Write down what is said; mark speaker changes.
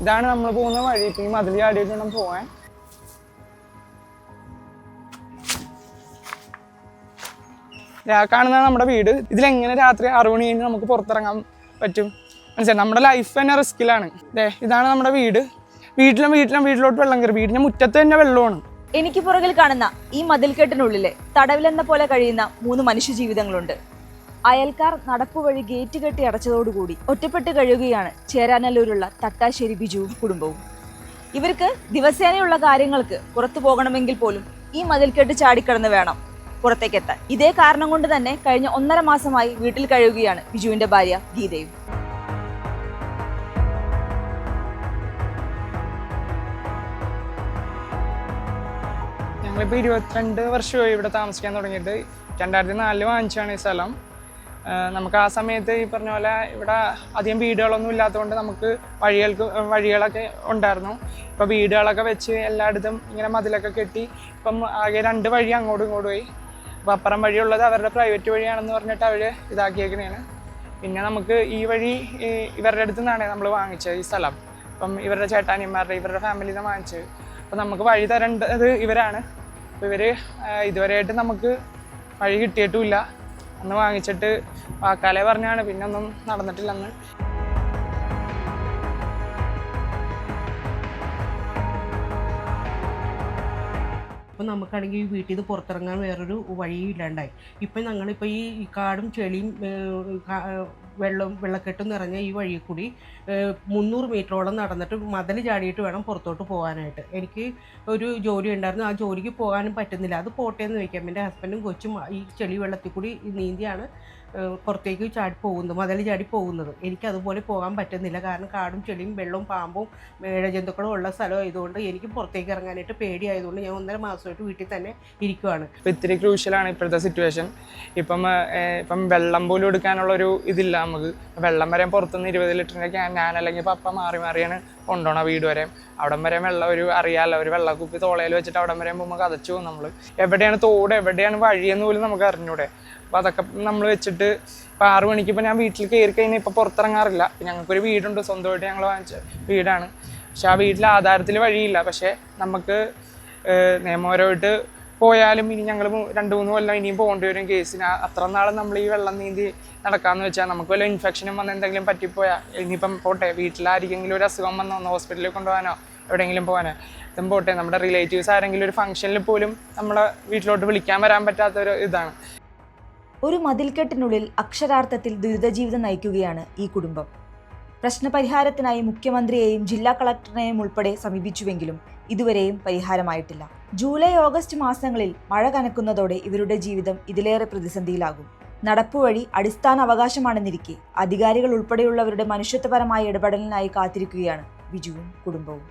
Speaker 1: ഇതാണ് നമ്മൾ പോകുന്ന വഴി. ഇപ്പം ഈ മതിൽ ചാടിയിട്ട് വേണം പോവാൻ. കാണുന്നതാണ് നമ്മുടെ വീട്. ഇതിലെങ്ങനെ രാത്രി 6 മണി കഴിഞ്ഞ് നമുക്ക് പുറത്തിറങ്ങാൻ പറ്റും? മനസ്സിലായി, നമ്മുടെ ലൈഫ് തന്നെ റിസ്കിലാണ്. ഇതാണ് നമ്മുടെ വീട്. വീട്ടിലോട്ട് വെള്ളം കയറി. വീടിന്റെ മുറ്റത്ത് തന്നെ വെള്ളമാണ്.
Speaker 2: എനിക്ക് പുറകിൽ കാണുന്ന ഈ മതിൽക്കെട്ടിനുള്ളിലെ തടവിലെന്ന പോലെ കഴിയുന്ന 3 മനുഷ്യ ജീവിതങ്ങളുണ്ട്. അയൽക്കാർ നടപ്പുവഴി ഗേറ്റ് കെട്ടി അടച്ചതോടുകൂടി ഒറ്റപ്പെട്ട് കഴിയുകയാണ് ചേരാനല്ലൂരുള്ള തട്ടാശ്ശേരി ബിജുവും കുടുംബവും. ഇവർക്ക് ദിവസേനയുള്ള കാര്യങ്ങൾക്ക് പുറത്തു പോകണമെങ്കിൽ പോലും ഈ മതിൽക്കെട്ട് ചാടിക്കടന്ന് വേണം പുറത്തേക്കെത്താൻ. ഇതേ കാരണം കൊണ്ട് തന്നെ കഴിഞ്ഞ 1.5 മാസമായി വീട്ടിൽ കഴിയുകയാണ് ബിജുവിന്റെ ഭാര്യ ഗീതയും.
Speaker 1: ഞങ്ങളിപ്പോൾ 22 വർഷമായി ഇവിടെ താമസിക്കാൻ തുടങ്ങിയിട്ട്. 2004 വാങ്ങിച്ചാണ് ഈ സ്ഥലം. നമുക്ക് ആ സമയത്ത് ഈ പറഞ്ഞ പോലെ ഇവിടെ അധികം വീടുകളൊന്നും ഇല്ലാത്തതുകൊണ്ട് നമുക്ക് വഴികളൊക്കെ ഉണ്ടായിരുന്നു. ഇപ്പോൾ വീടുകളൊക്കെ വെച്ച് എല്ലായിടത്തും ഇങ്ങനെ മതിലൊക്കെ കെട്ടി ഇപ്പം ആകെ 2 വഴി അങ്ങോട്ടും ഇങ്ങോട്ടും പോയി. അപ്പോൾ അപ്പുറം വഴിയുള്ളത് അവരുടെ പ്രൈവറ്റ് വഴിയാണെന്ന് പറഞ്ഞിട്ട് അവർ ഇതാക്കിയേക്കണേണ്. പിന്നെ നമുക്ക് ഈ വഴി ഇവരുടെ അടുത്ത് നിന്നാണ് നമ്മൾ വാങ്ങിച്ചത് ഈ സ്ഥലം. അപ്പം ഇവരുടെ ചേട്ടാനിമാരുടെ ഇവരുടെ ഫാമിലിയിൽ നിന്ന് വാങ്ങിച്ചത്. അപ്പം നമുക്ക് വഴി തരേണ്ടത് ഇവരാണ്. അപ്പോൾ ഇവർ ഇതുവരെയായിട്ട് നമുക്ക് വഴി കിട്ടിയിട്ടുമില്ല. അന്ന് വാങ്ങിച്ചിട്ട് വാക്കാലെ പറഞ്ഞാണ്, പിന്നെ ഒന്നും നടന്നിട്ടില്ലെന്ന്.
Speaker 3: ഇപ്പം നമുക്കാണെങ്കിൽ ഈ വീട്ടിൽ നിന്ന് പുറത്തിറങ്ങാൻ വേറൊരു വഴിയും ഇല്ലാണ്ടായി. ഇപ്പം ഞങ്ങളിപ്പോൾ ഈ കാടും ചെളിയും വെള്ളക്കെട്ടും നിറഞ്ഞ ഈ വഴി കൂടി 300 മീറ്ററോളം നടന്നിട്ട് മതിൽ ചാടിയിട്ട് വേണം പുറത്തോട്ട് പോകാനായിട്ട്. എനിക്ക് ഒരു ജോലി ഉണ്ടായിരുന്നു, ആ ജോലിക്ക് പോകാനും പറ്റുന്നില്ല. അത് പോട്ടേന്ന് വയ്ക്കാം. എൻ്റെ ഹസ്ബൻഡും കൊച്ചും ഈ ചെളി വെള്ളത്തിൽ കൂടി നീന്തിയാണ് പുറത്തേക്ക് മതിൽ ചാടി പോകുന്നത്. എനിക്കതുപോലെ പോകാൻ പറ്റുന്നില്ല. കാരണം കാടും ചെളിയും വെള്ളവും പാമ്പും ഇഴജന്തുക്കളും ഉള്ള സ്ഥലമായതുകൊണ്ട് എനിക്ക് പുറത്തേക്ക് ഇറങ്ങാനായിട്ട് പേടിയായതുകൊണ്ട് ഞാൻ 1.5 മാസമായിട്ട് വീട്ടിൽ തന്നെ ഇരിക്കുവാണ്.
Speaker 1: ഇപ്പം ഇത്തിരി ക്രൂഷ്യലാണ് ഇപ്പോഴത്തെ സിറ്റുവേഷൻ. ഇപ്പം വെള്ളം പോലും എടുക്കാനുള്ളൊരു ഇതില്ല നമുക്ക്. വെള്ളം വരെ പുറത്തുനിന്ന് 20 ലിറ്ററിൻ്റെ ഞാൻ അല്ലെങ്കിൽ പപ്പ മാറിയാണ് കൊണ്ടുപോകണം വീട് വരെ. അവിടം വരെ വെള്ളം അറിയാമല്ലോ, ഒരു വെള്ളക്കുപ്പി തോളയിൽ വെച്ചിട്ട് അവിടം വരെ പോകുമ്പോൾ കതച്ചു പോകും നമ്മൾ. എവിടെയാണ് തോട്, എവിടെയാണ് വഴിയെന്ന് പോലും നമുക്ക് അറിഞ്ഞൂടെ. അപ്പോൾ അതൊക്കെ നമ്മൾ വെച്ചിട്ട് ഇപ്പോൾ 6 മണിക്ക് ഇപ്പോൾ ഞാൻ വീട്ടിൽ കയറി കഴിഞ്ഞാൽ ഇപ്പോൾ പുറത്തിറങ്ങാറില്ല. ഞങ്ങൾക്കൊരു വീടുണ്ട്, സ്വന്തമായിട്ട് ഞങ്ങൾ വാങ്ങിച്ച വീടാണ്. പക്ഷെ ആ വീട്ടിൽ ആധാരത്തിൽ വഴിയില്ല. പക്ഷേ നമുക്ക് നിയമപരമായിട്ട് പോയാലും ഇനി ഞങ്ങൾ 2-3 കൊല്ലം ഇനിയും പോകേണ്ടി വരും കേസിന്. അത്ര നാളും നമ്മൾ ഈ വെള്ളം നീന്തി നടക്കാമെന്ന് വെച്ചാൽ നമുക്ക് വല്ല ഇൻഫെക്ഷനും വന്ന് എന്തെങ്കിലും പറ്റിപ്പോയാൽ ഇനിയിപ്പം പോട്ടെ, വീട്ടിലാരെങ്കിലും ഒരു അസുഖം വന്നോ ഒന്ന് ഹോസ്പിറ്റലിൽ കൊണ്ടുപോകാനോ എവിടെയെങ്കിലും പോകാനോ ഇതും പോട്ടെ. നമ്മുടെ റിലേറ്റീവ്സ് ആരെങ്കിലും ഒരു ഫംഗ്ഷനിൽ പോലും നമ്മളെ വീട്ടിലോട്ട് വിളിക്കാൻ വരാൻ പറ്റാത്തൊരു ഇതാണ്.
Speaker 2: ഒരു മതിൽക്കെട്ടിനുള്ളിൽ അക്ഷരാർത്ഥത്തിൽ ദുരിതജീവിതം നയിക്കുകയാണ് ഈ കുടുംബം. പ്രശ്നപരിഹാരത്തിനായി മുഖ്യമന്ത്രിയെയും ജില്ലാ കളക്ടറിനെയും ഉൾപ്പെടെ സമീപിച്ചുവെങ്കിലും ഇതുവരെയും പരിഹാരമായിട്ടില്ല. ജൂലൈ ഓഗസ്റ്റ് മാസങ്ങളിൽ മഴ കനക്കുന്നതോടെ ഇവരുടെ ജീവിതം ഇതിലേറെ പ്രതിസന്ധിയിലാകും. നടപ്പുവഴി അടിസ്ഥാന അവകാശമാണെന്നിരിക്കെ അധികാരികൾ ഉൾപ്പെടെയുള്ളവരുടെ മനുഷ്യത്വപരമായ ഇടപെടലിനായി കാത്തിരിക്കുകയാണ് ബിജുവും കുടുംബവും.